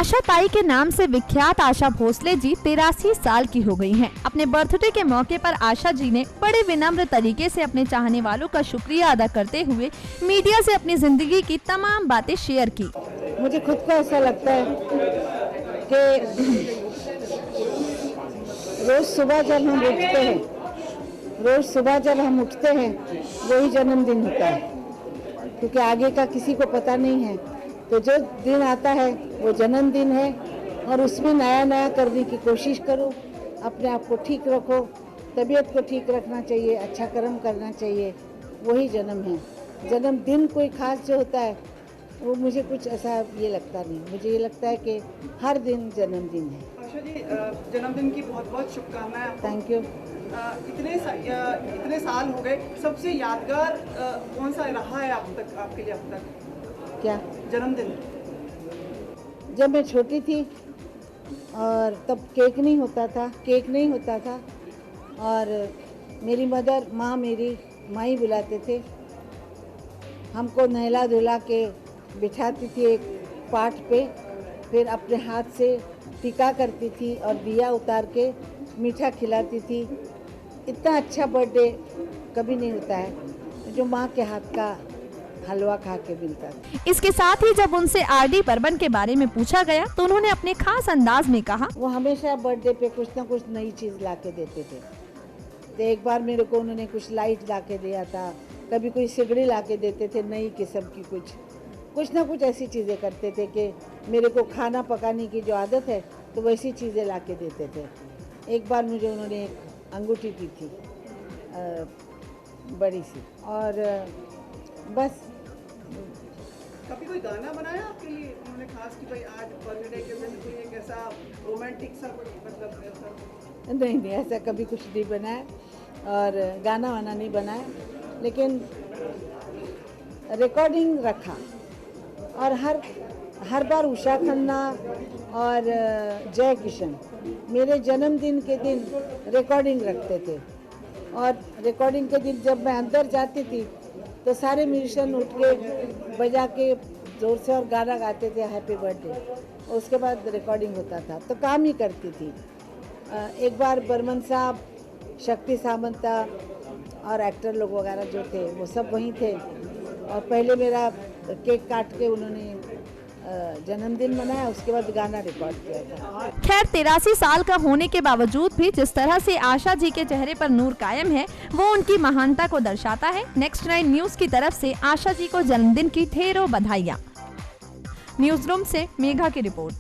आशा ताई के नाम से विख्यात आशा भोसले जी 83 साल की हो गई हैं। अपने बर्थडे के मौके पर आशा जी ने बड़े विनम्र तरीके से अपने चाहने वालों का शुक्रिया अदा करते हुए मीडिया से अपनी जिंदगी की तमाम बातें शेयर की। मुझे खुद को ऐसा लगता है कि रोज सुबह जब हम उठते हैं वही जन्मदिन होता है, क्योंकि आगे का किसी को पता नहीं है। तो जो दिन आता है वो जन्मदिन है और उसमें नया नया करने की कोशिश करो, अपने आप को ठीक रखो, तबीयत को ठीक रखना चाहिए, अच्छा कर्म करना चाहिए, वही जन्म है। जन्मदिन कोई खास जो होता है वो मुझे कुछ ऐसा ये लगता नहीं। मुझे ये लगता है कि हर दिन जन्मदिन है। आशा जी, जन्मदिन की बहुत बहुत शुभकामनाएं। Thank you. इतने साल हो गए, सबसे यादगार कौन सा रहा है आपके लिए अब तक? क्या जन्मदिन? जब मैं छोटी थी और तब केक नहीं होता था और मेरी माँ ही बुलाते थे। हमको नहला धुला के बिठाती थी एक पाट पे, फिर अपने हाथ से टिका करती थी और दिया उतार के मीठा खिलाती थी। इतना अच्छा बर्थडे कभी नहीं होता है जो माँ के हाथ का हलवा खा के मिलता है। इसके साथ ही जब उनसे आरडी बर्मन के बारे में पूछा गया तो उन्होंने अपने खास अंदाज में कहा, वो हमेशा बर्थडे पे कुछ ना कुछ नई चीज ला के देते थे। तो एक बार मेरे को उन्होंने कुछ लाइट ला के दिया था, कभी कोई सिगड़ी ला के देते थे नई किस्म की, कुछ ना कुछ ऐसी चीज़ें करते थे कि मेरे को खाना पकाने की जो आदत है तो वैसी चीज़ें ला के देते थे। एक बार मुझे उन्होंने एक अंगूठी दी थी बड़ी सी, और बस। कभी कोई गाना बनाया आपके लिए उन्होंने खास कि भाई आज बर्थडे के दिन कोई एक ऐसा रोमांटिक सा कोई मतलब ऐसा? नहीं, ऐसा कभी कुछ नहीं बनाया और गाना वाना नहीं बनाया, लेकिन रिकॉर्डिंग रखा। और हर बार उषा खन्ना और जय किशन मेरे जन्मदिन के दिन रिकॉर्डिंग रखते थे, और रिकॉर्डिंग के दिन जब मैं अंदर जाती थी तो सारे म्यूजिशियन उठ के बजा के जोर से और गाना गाते थे हैप्पी बर्थडे। उसके बाद रिकॉर्डिंग होता था, तो काम ही करती थी। एक बार बर्मन साहब, शक्ति सामंता और एक्टर लोग वगैरह जो थे वो सब वहीं थे, और पहले मेरा केक काट के उन्होंने जन्मदिन मनाया, उसके बाद गाना रिकॉर्ड किया था। खैर 83 साल का होने के बावजूद भी जिस तरह से आशा जी के चेहरे पर नूर कायम है वो उनकी महानता को दर्शाता है। नेक्स्ट 9 न्यूज की तरफ से आशा जी को जन्मदिन की ढेरों बधाइयाँ। न्यूज रूम से मेघा की रिपोर्ट।